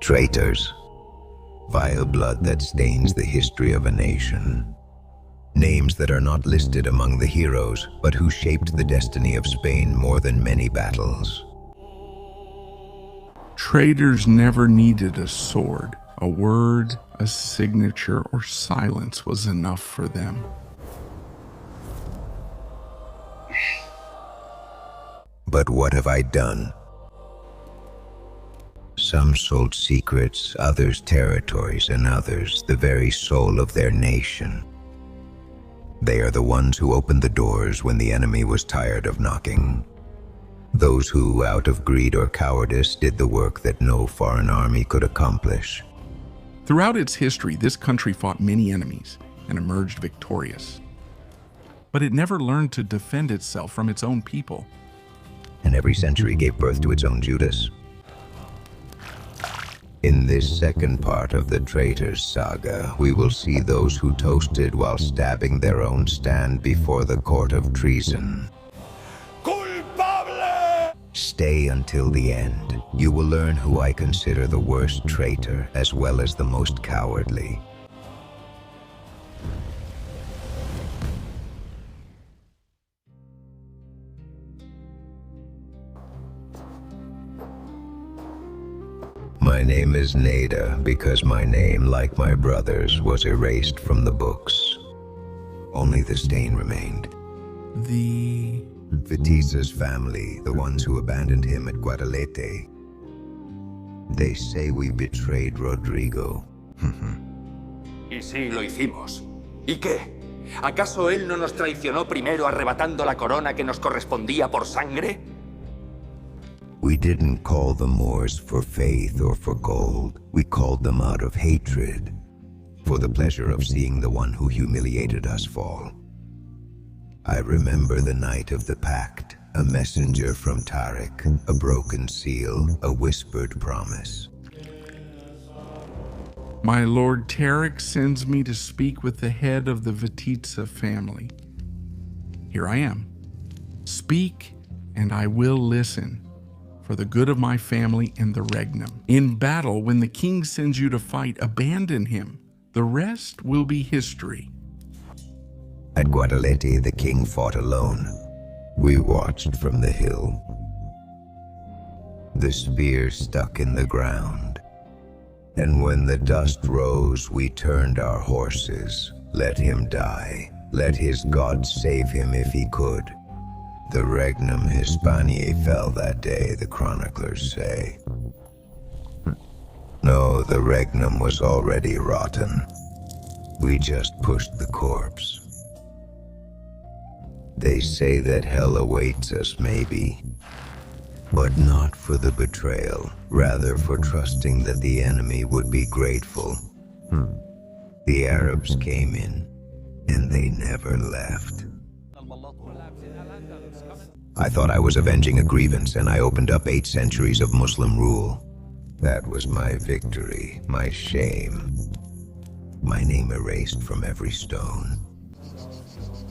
Traitors. Vile blood that stains the history of a nation. Names that are not listed among the heroes, but who shaped the destiny of Spain more than many battles. Traitors never needed a sword. A word, a signature, or silence was enough for them. But what have I done? Some sold secrets, others territories, and others the very soul of their nation. They are the ones who opened the doors when the enemy was tired of knocking. Those who, out of greed or cowardice, did the work that no foreign army could accomplish. Throughout its history, this country fought many enemies and emerged victorious. But it never learned to defend itself from its own people. And every century gave birth to its own Judas. In this second part of the Traitors saga, we will see those who toasted while stabbing their own stand before the court of treason. Culpable! Stay until the end. You will learn who I consider the worst traitor, as well as the most cowardly. My name is Nada because my name, like my brother's, was erased from the books. Only the stain remained. The Vitiza's family, the ones who abandoned him at Guadalete. They say we betrayed Rodrigo. Y sí, lo hicimos. ¿Y qué? ¿Acaso él no nos traicionó primero arrebatando la corona que nos correspondía por sangre? We didn't call the Moors for faith or for gold. We called them out of hatred, for the pleasure of seeing the one who humiliated us fall. I remember the night of the pact, a messenger from Tarik, a broken seal, a whispered promise. My Lord Tarik sends me to speak with the head of the Vitiza family. Here I am. Speak, and I will listen, for the good of my family and the regnum. In battle, when the king sends you to fight, abandon him. The rest will be history. At Guadalete, the king fought alone. We watched from the hill. The spear stuck in the ground. And when the dust rose, we turned our horses. Let him die. Let his God save him if he could. The regnum Hispania fell that day, the chroniclers say. No, the regnum was already rotten. We just pushed the corpse. They say that hell awaits us, maybe. But not for the betrayal, rather for trusting that the enemy would be grateful. The Arabs came in, and they never left. I thought I was avenging a grievance, and I opened up 8 centuries of Muslim rule. That was my victory, my shame. My name erased from every stone.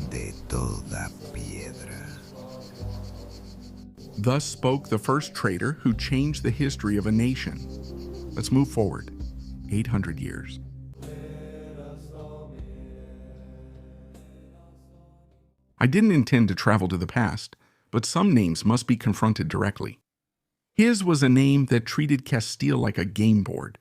De toda piedra. Thus spoke the first traitor who changed the history of a nation. Let's move forward 800 years. I didn't intend to travel to the past, but some names must be confronted directly. His was a name that treated Castile like a game board.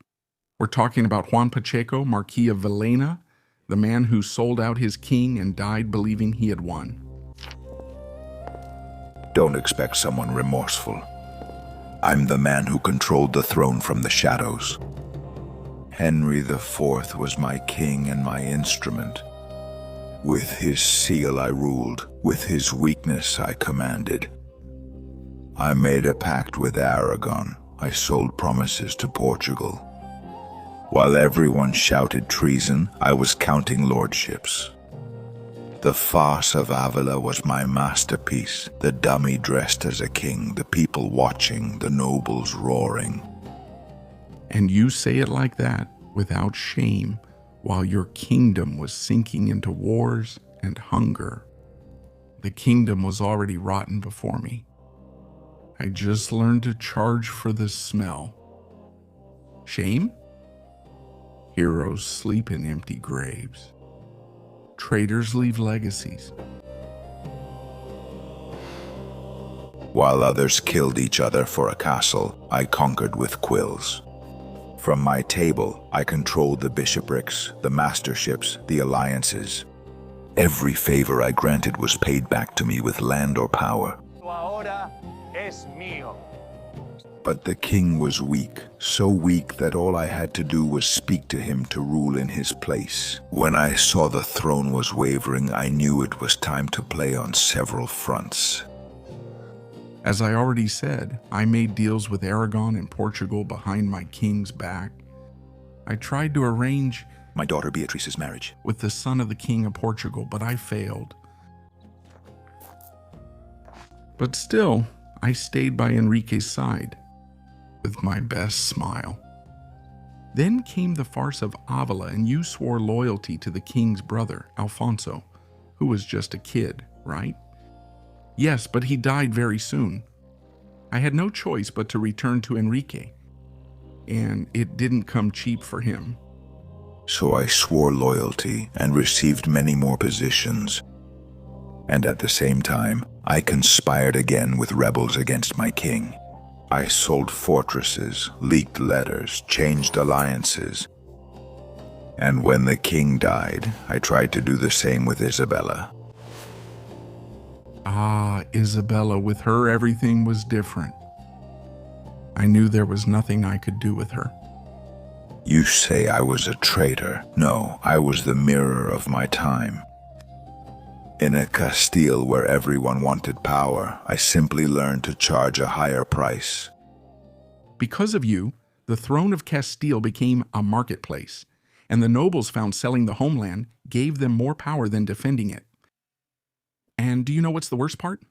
We're talking about Juan Pacheco, Marquis of Villena, the man who sold out his king and died believing he had won. Don't expect someone remorseful. I'm the man who controlled the throne from the shadows. Henry IV was my king and my instrument. With his seal I ruled, with his weakness I commanded. I made a pact with Aragon. I sold promises to Portugal. While everyone shouted treason, I was counting lordships. The farce of Avila was my masterpiece, the dummy dressed as a king, the people watching, the nobles roaring. And you say it like that, without shame, while your kingdom was sinking into wars and hunger. The kingdom was already rotten before me. I just learned to charge for the smell. Shame? Heroes sleep in empty graves. Traitors leave legacies. While others killed each other for a castle, I conquered with quills. From my table, I controlled the bishoprics, the masterships, the alliances. Every favor I granted was paid back to me with land or power. Ahora es mío. But the king was weak, so weak that all I had to do was speak to him to rule in his place. When I saw the throne was wavering, I knew it was time to play on several fronts. As I already said, I made deals with Aragon and Portugal behind my king's back. I tried to arrange My daughter Beatrice's marriage. with the son of the king of Portugal, but I failed. But still, I stayed by Enrique's side with my best smile. Then came the farce of Avila, and you swore loyalty to the king's brother, Alfonso, who was just a kid, right? Yes, but he died very soon. I had no choice but to return to Enrique, and it didn't come cheap for him. So I swore loyalty and received many more positions. And at the same time, I conspired again with rebels against my king. I sold fortresses, leaked letters, changed alliances. And when the king died, I tried to do the same with Isabella. Ah, Isabella, with her everything was different. I knew there was nothing I could do with her. You say I was a traitor. No, I was the mirror of my time. In a Castile where everyone wanted power, I simply learned to charge a higher price. Because of you, the throne of Castile became a marketplace, and the nobles found selling the homeland gave them more power than defending it. And do you know what's the worst part?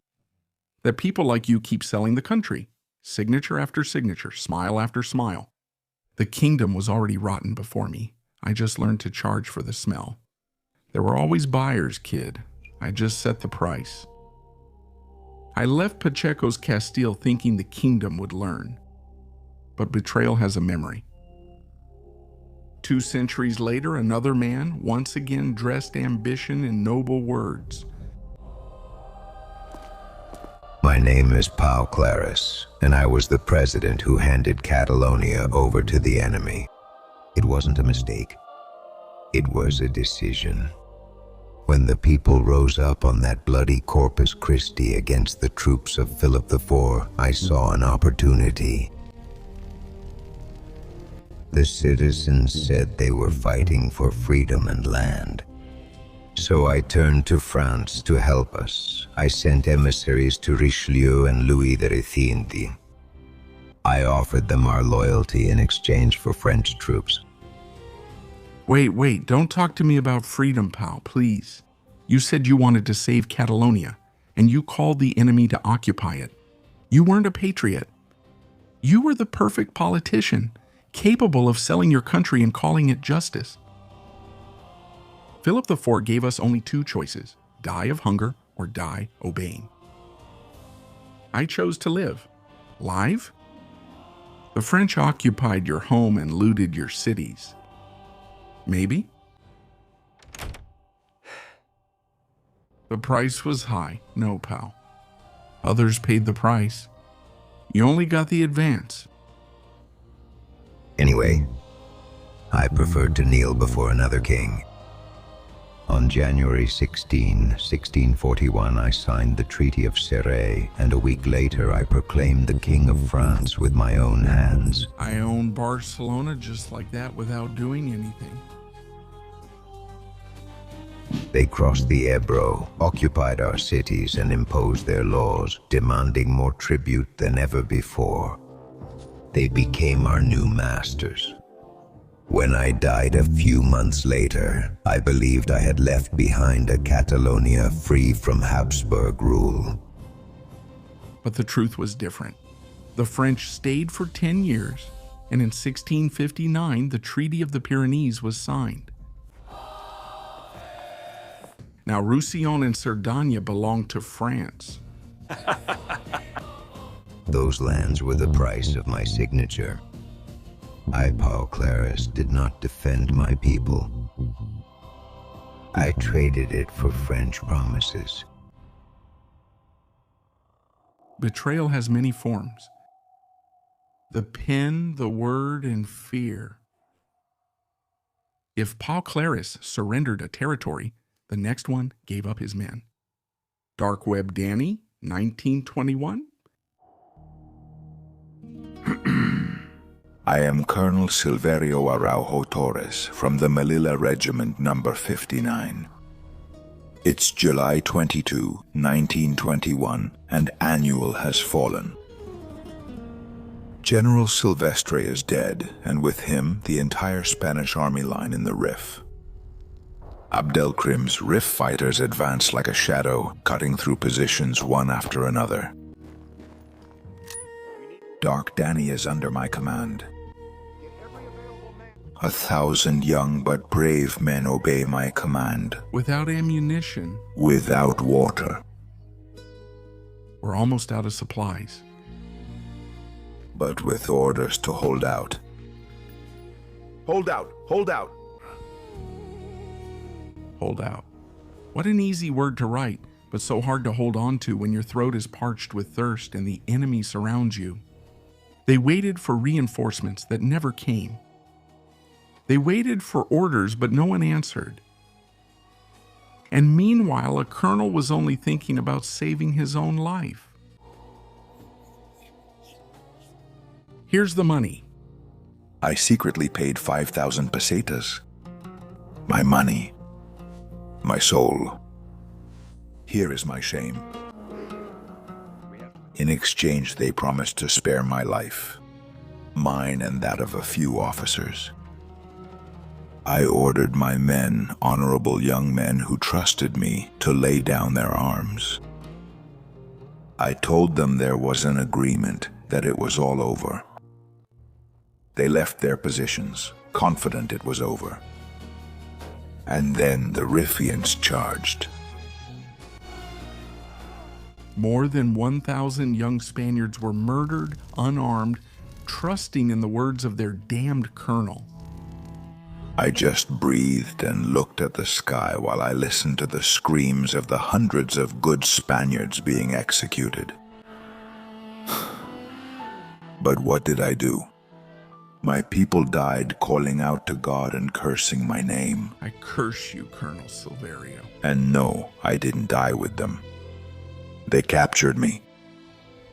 That people like you keep selling the country, signature after signature, smile after smile. The kingdom was already rotten before me. I just learned to charge for the smell. There were always buyers, kid. I just set the price. I left Pacheco's Castile thinking the kingdom would learn. But betrayal has a memory. 2 centuries later, another man once again dressed ambition in noble words. My name is Pau Claris, and I was the president who handed Catalonia over to the enemy. It wasn't a mistake. It was a decision. When the people rose up on that bloody Corpus Christi against the troops of Philip IV, I saw an opportunity. The citizens said they were fighting for freedom and land. So I turned to France to help us. I sent emissaries to Richelieu and Louis XIII. I offered them our loyalty in exchange for French troops. Wait, don't talk to me about freedom, pal, please. You said you wanted to save Catalonia, and you called the enemy to occupy it. You weren't a patriot. You were the perfect politician, capable of selling your country and calling it justice. Philip IV gave us only 2 choices, die of hunger or die obeying. I chose to live. Live? The French occupied your home and looted your cities. Maybe? The price was high. No, pal. Others paid the price. You only got the advance. Anyway, I preferred to kneel before another king. On January 16, 1641, I signed the Treaty of Serres, and a week later I proclaimed the King of France with my own hands. I owned Barcelona just like that without doing anything. They crossed the Ebro, occupied our cities, and imposed their laws, demanding more tribute than ever before. They became our new masters. When I died a few months later, I believed I had left behind a Catalonia free from Habsburg rule. But the truth was different. The French stayed for 10 years, and in 1659, the Treaty of the Pyrenees was signed. Now, Roussillon and Cerdagne belonged to France. Those lands were the price of my signature. I, Paul Claris, did not defend my people. I traded it for French promises. Betrayal has many forms. The pen, the word, and fear. If Paul Claris surrendered a territory, the next one gave up his men. Dark Web Danny, 1921. I am Colonel Silverio Araujo Torres from the Melilla Regiment number 59. It's July 22, 1921, and Annual has fallen. General Silvestre is dead, and with him, the entire Spanish army line in the Rif. Abdelkrim's Rif fighters advance like a shadow, cutting through positions one after another. Dark Danny is under my command. 1,000 young but brave men obey my command. Without ammunition. Without water. We're almost out of supplies. But with orders to hold out. Hold out! Hold out! Hold out. What an easy word to write, but so hard to hold on to when your throat is parched with thirst and the enemy surrounds you. They waited for reinforcements that never came. They waited for orders, but no one answered. And meanwhile, a colonel was only thinking about saving his own life. Here's the money. I secretly paid 5,000 pesetas. My money. My soul. Here is my shame. In exchange, they promised to spare my life. Mine and that of a few officers. I ordered my men, honorable young men who trusted me, to lay down their arms. I told them there was an agreement, that it was all over. They left their positions, confident it was over. And then the Riffians charged. More than 1,000 young Spaniards were murdered, unarmed, trusting in the words of their damned colonel. I just breathed and looked at the sky while I listened to the screams of the hundreds of good Spaniards being executed. But what did I do? My people died calling out to God and cursing my name. I curse you, Colonel Silverio. And no, I didn't die with them. They captured me.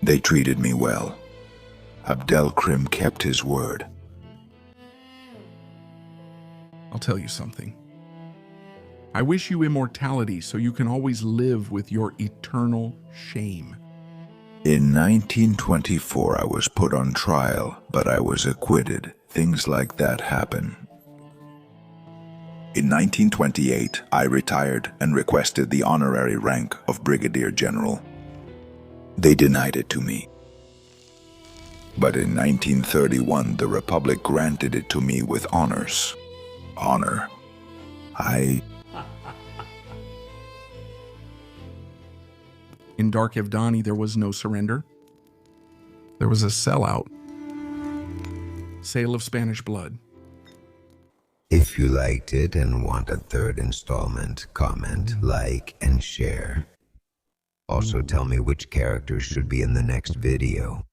They treated me well. Abdelkrim kept his word. I'll tell you something. I wish you immortality so you can always live with your eternal shame. In 1924, I was put on trial, but I was acquitted. Things like that happen. In 1928, I retired and requested the honorary rank of Brigadier General. They denied it to me. But in 1931, the Republic granted it to me with honors. Honor. In Dark Evdani, there was no surrender. There was a sellout. Sale of Spanish blood. If you liked it and want a third installment, comment, like, and share. Also tell me which characters should be in the next video.